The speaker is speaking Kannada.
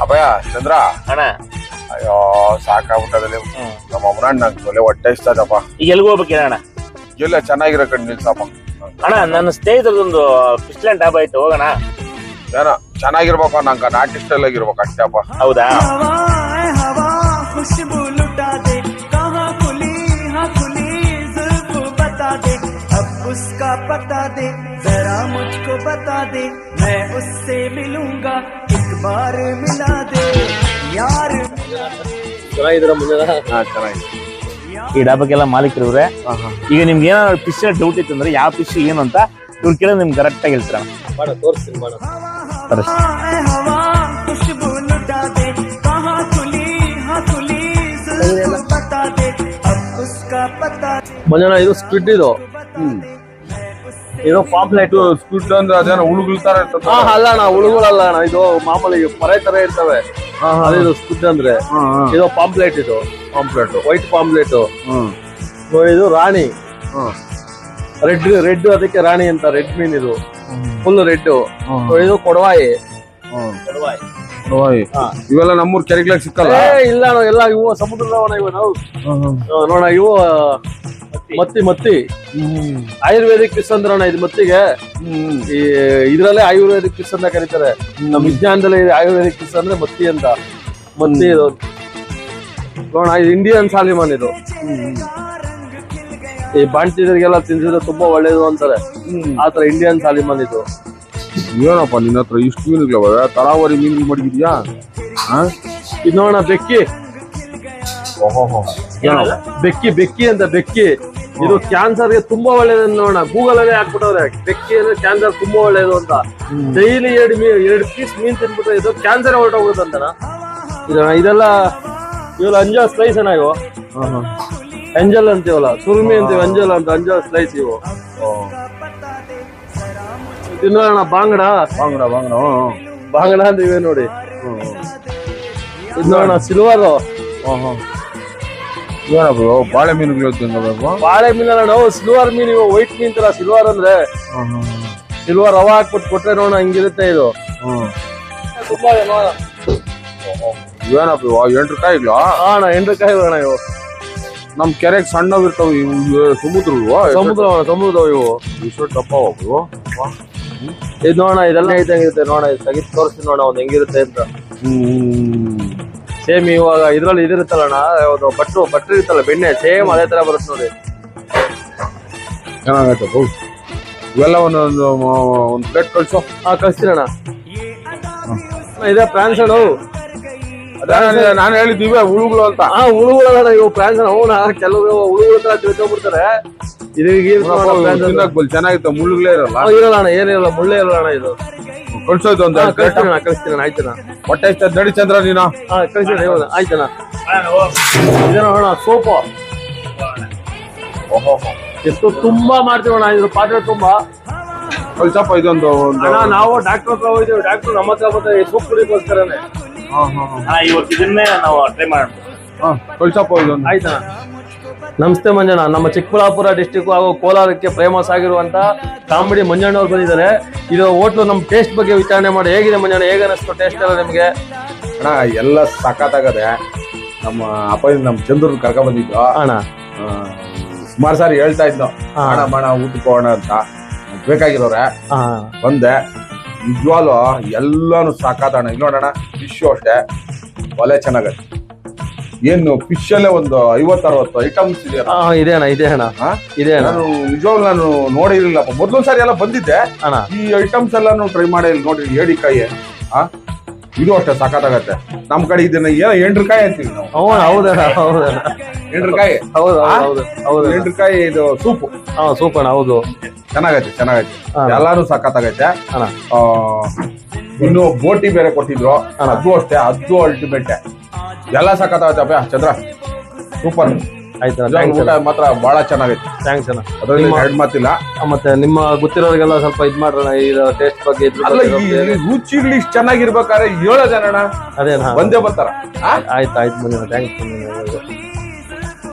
ಅಭಯ ಚಂದ್ರ ಅಣ್ಣ ಅಯ್ಯೋ ಸಾಕಾಗ್ಬಿಟ್ಟದಲ್ಲಿ ನಮ್ಮ ಅಮ್ಮನ ನಂಗೆ ಒಳ್ಳೆ ಹೊಟ್ಟೆ ಇಷ್ಟದಪ್ಪ. ಈಗ ಎಲ್ಗೂ ಹೋಗ್ಬೇಕಿಲ್ಲ ಅಣ್ಣ? ಎಲ್ಲ ಚೆನ್ನಾಗಿರೋ ಕಣ್ ನಿಲ್ಸಪ್ಪ. ಅಣ್ಣ ನನ್ನ ಸ್ನೇಹಿತರದೊಂದು ಫಿಶ್ಲ್ಯಾಂಡ್ ಡಾಬಾ ಐತೆ, ಹೋಗೋಣ? ಏನ ಚೆನ್ನಾಗಿರ್ಬೇಕು, ನಂಗೆ ನಾಟಿ ಸ್ಟೈಲ್ ಆಗಿರ್ಬೇಕು ಅಷ್ಟೇಪ್ಪ. ಹೌದಾ? उसका पता दे जरा मुझको बता दे मैं उससे मिलूंगा एक बार मिला दे यार. ಚೆನ್ನಾಗಿದ್ದೀರಾ ಮುಂದೆ? ಹಾ ಚೆನ್ನಾಗಿದೆ. ಈ ಡಾಬಾಕ್ಕೆಲ್ಲ ಮಾಲೀಕರು ಇವ್ರೆ. ಈಗ ನಿಮ್ಗೆ ಏನಾದ್ರು ಫಿಶ್ ಡೌಟ್ ಇತ್ತು ಅಂದ್ರೆ ಯಾವ ಫಿಶ್ ಏನು ಅಂತ ಇವ್ರು ಕೇಳಿದ್ರೆ ನಿಮ್ಗೆ ಕರೆಕ್ಟ್ ಆಗಿ ಹೇಳ್ತೀರ. ತೋರಿಸ್ತೀನಿ ಮಂಜಣ್ಣ, ಇದು ಸ್ಕ್ವಿಡ್. ಇದು ಪಾಂಪ್ಲೆಟ್. ಸ್ಕ್ವಿಡ್ ಅಂದ್ರೆ ಅದೇನೋ ಹುಳುಗಳ ತರ ಇರ್ತದೆ? ಅಲ್ಲ ಅಣ್ಣ, ಹುಳುಗಳಲ್ಲ ಅಣ್ಣ, ಇದು ಮಾಮೂಲಿ ಪರೆ ತರ ಇರ್ತವೆ. ಇದು ಸ್ಕ್ವಿಡ್ ಅಂದ್ರೆ. ಇದು ಪಾಂಪ್ಲೆಟ್. ಇದು ಪಾಂಪ್ಲೆಟ್, ವೈಟ್ ಪಾಂಪ್ಲೆಟ್. ಇದು ರಾಣಿ. ರೆಡ್ ಅದಕ್ಕೆ ರಾಣಿ ಅಂತ. ರೆಡ್ ಮೀನ್ ಇದು, ಫುಲ್ ರೆಡ್. ಇದು ಕೊಡವಾಯಿ. ಇವೆಲ್ಲ ನಮ್ಮೂರ್ ಕೆರೆಗ್ಲಾಗ ಸಿಕ್ಕಲ್ಲ? ಇಲ್ಲ ಅಣ್ಣ, ಎಲ್ಲ ಇವು ಸಮುದ್ರದ ಇವ. ನಾವು ನೋಡ, ಇವು ಮತ್ತಿ ಆಯುರ್ವೇದಿಕ್ ಫಿಶ್ ಅಂದ್ರೆ ಅಣ್ಣ. ಇದು ಮತ್ತಿಗೆ ಇದ್ರಲ್ಲೇ ಆಯುರ್ವೇದಿಕ್ ಫಿಶ್ ಅಂತ ಕರೀತಾರೆ. ನಮ್ಮ ವಿಜ್ಞಾನದಲ್ಲಿ ಆಯುರ್ವೇದಿಕ್ ಫಿಶ್ ಅಂದ್ರೆ ಮತ್ತಿ ಅಂತ. ಮತ್ತಿ ಇದು ನೋಡ, ಇದು ಇಂಡಿಯನ್ ಸಾಲಿಮಾನ್. ಇದು ಈ ಬಾಣ್ತಿದ್ರಿಗೆಲ್ಲ ತಿನ್ಸಿದ್ರೆ ತುಂಬಾ ಒಳ್ಳೇದು ಅಂತಾರೆ. ಆತರ ಇಂಡಿಯನ್ ಸಾಲಿಮಾನ್ ಇದು. ಏನಪ್ಪ ನಿನ್ನ ಹತ್ರ ಇಷ್ಟು ಮೀನುಗಳವ? ತರಾವರಿ ಮೀನುಗಳು ಮಡಗಿದ್ಯಾ? ಇದು ನೋಡ, ಬೆಕ್ಕಿ. ಬೆಕ್ಕಿ ಅಂತ. ಬೆಕ್ಕಿ ಇದು ಕ್ಯಾನ್ಸರ್ಗೆ ತುಂಬಾ ಒಳ್ಳೇದು ನೋಡ. ಗೂಗಲ್ ಅಲ್ಲೇ ಹಾಕ್ಬಿಟ್ಟವ್ರೆ, ಬೆಕ್ಕಿ ಅಂದ್ರೆ ಕ್ಯಾನ್ಸರ್ ತುಂಬಾ ಒಳ್ಳೇದು ಅಂತ. ಡೈಲಿ 2 ಪೀಸ್ ಮೀನ್ ತಿನ್ಬಿಟ್ರೆ ಇದು ಕ್ಯಾನ್ಸರ್ ಹೊರಟೋಗ್ಬಿಡುತ್ತಂತನ. ಇದೆಲ್ಲ ಇವೆಲ್ಲ ಅಂಜಲ್ ಸ್ಲೈಸ್ ಅಣ್ಣ. ಇವು ಅಂಜಲ್ ಅಂತೀವಲ್ಲ, ಸುರುಮಿ ಅಂತೀವಿ. ಅಂಜಲ್ ಅಂತ, ಅಂಜಲ್ ಸ್ಲೈಸ್ ಇವು. ತಿನ್ನೋಣ ಬಾಂಗಡ ಅಂತ ಇವೆ ನೋಡಿ. ಇದು ನೋಡೋಣ ಸಿಲ್ವರ್. ಬಾಳೆ ಮೀನುಗಳು. ಬಾಳೆ ಮೀನಲ್ಲ ನಾವು, ಸಿಲ್ವರ್ ಮೀನ್. ಇವು ವೈಟ್ ಮೀನ್ ತರ. ಸಿಲ್ವರ್ ಅಂದ್ರೆ ಸಿಲ್ವರ್ ರವ ಹಾಕ್ಬಿಟ್ಟು ಕೊಟ್ರೆ ನೋಡ ಹಂಗಿರುತ್ತೆ ಇದು. ತುಂಬಾ ಏನಪ್ಪ 8 ರೂಪಾಯಿಗಳು? ಅಣ್ಣ 8 ರೂಪಾಯಿ ಅಣ್ಣ ಇವು. ನಮ್ ಕೆರೆಗೆ ಸಣ್ಣವ್ ಇರ್ತಾವ. ಇವು ಸಮುದ್ರದವು ಇವು. ದಪ್ಪ ಹೋಗ್ರು. ಇದು ನೋಡ, ಇದೆಲ್ಲ ಹೆಂಗಿರುತ್ತೆ ನೋಡ. ಇದು ತೆಗಿದು ತೋರಿಸ್ತೀನಿ ನೋಡ ಒಂದ್ ಹೆಂಗಿರುತ್ತೆ ಅಂತ. ಸೇಮ್ ಇವಾಗ ಇದ್ರಲ್ಲಿ ಇದಿರುತ್ತಲ್ಲ ಅಣ್ಣ, ಯಾವ್ದು ಬಟ್ರು ಇರುತ್ತಲ್ಲ, ಬೆಣ್ಣೆ. ಸೇಮ್ ಅದೇ ತರ ಬರುತ್ತೆ ನೋಡಿ. ಚೆನ್ನಾಗೈತೆ. ಇವೆಲ್ಲ ಒಂದು ಪ್ಲೇಟ್ ಕಳ್ಸೋ. ಕಳಿಸ್ತೀನಿ ಅಣ್ಣ. ಇದೇ ಪ್ರಾನ್ಸ್ ಅಣ್ಣ. ನಾನು ಹೇಳಿದ್ದೀವಿ ಹುಳುಗಳು ಅಂತ. ಹುಳುಗಳಲ್ಲ ಇವು, ಪ್ರಾನ್ಸ್. ಅವನ ಕೆಲವು ಹುಳುಗಳ ತರ ತಿಳ್ಕೊಂಡ್ಬಿಡ್ತಾರೆ. ಚೆನ್ನಾಗಿತ್ತು, ಮುಳ್ಳುಗಳೇ ಇರಲ್ಲ. ಇರಲ್ಲ ಅಣ್ಣ, ಏನಿರಲ್ಲ, ಮುಳ್ಳೇ ಇರಲ್ಲ ಅಣ್ಣ. ಇದು ಕಳ್ಸೋಯ್ತು ಅಂತ ಕಳಿಸ್ತೀನಿ. ಆಯ್ತಣ್ಣ. ಹೊಟ್ಟೆ ಇಷ್ಟ ನಡಿ ಚಂದ್ರ ನೀನು. ಕಳಿಸ್ತೀನಿ. ಆಯ್ತಣ್ಣ. ಇದೇನೋ ಅಣ್ಣ ಸೋಪು. ಎಷ್ಟು ತುಂಬಾ ಮಾಡ್ತೀವಣ್ಣ ಇದ್ರ ಪಾತ್ರೆ ತುಂಬಾ. ಕಳ್ಸಪ್ಪ ಇದೊಂದು. ನಾವು ಡಾಕ್ಟರ್ ಹತ್ರ ಹೋಗಿದ್ದೀವಿ. ಡಾಕ್ಟರ್ ನಮ್ಮ ಹತ್ರ ಬರ್ತಾರೆ ಸೋಪ್ ಕುಡಿಗೋಸ್ಕರನೇ. ಇವತ್ತು ಇದನ್ನೇ ನಾವು ಟ್ರೈ ಮಾಡೋಣ. ಕಳ್ಸಪ್ಪ ಇದೊಂದು. ಆಯ್ತಣ್ಣ. ನಮಸ್ತೆ ಮಂಜಣ್ಣ. ನಮ್ಮ ಚಿಕ್ಕಬಳ್ಳಾಪುರ ಡಿಸ್ಟಿಕ್ ಹಾಗೂ ಕೋಲಾರಕ್ಕೆ ಫೇಮಸ್ ಆಗಿರುವಂತ ಕಾಮಿಡಿ ಮಂಜಣ್ಣ ಅವ್ರು ಬಂದಿದ್ದಾರೆ. ಇದು ಹೋಟ್ಲು ನಮ್ಮ ಟೇಸ್ಟ್ ಬಗ್ಗೆ ವಿಚಾರಣೆ ಮಾಡಿ. ಹೇಗಿದೆ ಮಂಜಣ್ಣ? ಹೇಗೆ ಅನಿಸ್ತು ಟೇಸ್ಟ್ ಎಲ್ಲ ನಿಮ್ಗೆ? ಅಣ್ಣ ಎಲ್ಲ ಸಖತ್ತಾಗದೆ. ನಮ್ಮ ಅಪ್ಪ ನಮ್ಮ ಚಂದ್ರನ್ ಕರ್ಕೊಂಡ್ ಬಂದಿದ್ದು ಅಣ್ಣ. ಸುಮಾರು ಸಾರಿ ಹೇಳ್ತಾ ಇದ್ನು, ಮಾಡ ಊಟಕ್ಕೆ ಹೋಗೋಣ ಅಂತ. ಬೇಕಾಗಿರೋರೆ ಬಂದೆ. ನಿಜವಾಗ್ಲು ಎಲ್ಲಾನು ಸಾಕಾದಣ್ಣ. ಇಲ್ಲಿ ನೋಡೋಣ, ಫಿಶ್ ಅಷ್ಟೇ ಒಲೆ ಚೆನ್ನಾಗತ್ತೆ. ಏನು ಫಿಶ್ ಅಲ್ಲೇ ಒಂದು 50-60 ಐಟಮ್ಸ್ ಇದೆ ಅಣ್ಣ. ನಾನು ನಿಜವಾಗ್ಲು ನಾನು ನೋಡಿರ್ಲಿಲ್ಲಪ್ಪ. ಮೊದ್ಲೊಂದ್ ಸಾರಿ ಎಲ್ಲ ಬಂದಿದ್ದೆ ಅಣ್ಣ. ಈ ಐಟಮ್ಸ್ ಎಲ್ಲ ಟ್ರೈ ಮಾಡಿ ನೋಡಿ. ಏಡಿಕಾಯಿ ಇದು ಅಷ್ಟೇ ಸಾಕಾಗತ್ತೆ. ನಮ್ ಕಡೆ ಇದನ್ನ ಎಂಡ್ರಕಾಯಿ ಅಂತೀವಿ ನಾವು. ಹೌದಣ್ಣ. ಎಂಡ್ರಕಾಯಿ. ಎಂಡ್ರಕಾಯಿ ಇದು ಸೂಪು. ಸೂಪ್ ಅಣ್ಣ. ಹೌದು, ಚೆನ್ನಾಗೈತೆ. ಎಲ್ಲಾನು ಸಾಕಾಗೈತೆ. ಇನ್ನು ಬೋಟಿ ಬೇರೆ ಕೊಟ್ಟಿದ್ರು, ಅದು ಅಷ್ಟೇ. ಅದು ಅಲ್ಟಿಮೇಟ್. ಎಲ್ಲ ಸಾಕಾಗತ್ತೆ ಚಂದ್ರ. ಸೂಪರ್. ಊಟ ಮಾತ್ರ ಬಹಳ ಚೆನ್ನಾಗೈತೆ. ಥ್ಯಾಂಕ್ಸ್ ಅಣ್ಣ. ಅದ್ರಲ್ಲಿ ಎರಡು ಮಾತಿಲ್ಲ. ಮತ್ತೆ ನಿಮ್ಮ ಗೊತ್ತಿರೋರಿಗೆಲ್ಲ ಸ್ವಲ್ಪ ಇದ್ ಮಾಡ್ರಣ ಈ ಟೇಸ್ಟ್ ಬಗ್ಗೆ. ರುಚಿಗಳು ಇಷ್ಟು ಚೆನ್ನಾಗಿರ್ಬೇಕಾದ್ರೆ ಹೇಳೋದೇನಣ್ಣ, ಅದೇನಾ ಬಂದೇ ಬರ್ತಾರ. ಆಯ್ತು. ಥ್ಯಾಂಕ್ಸ್.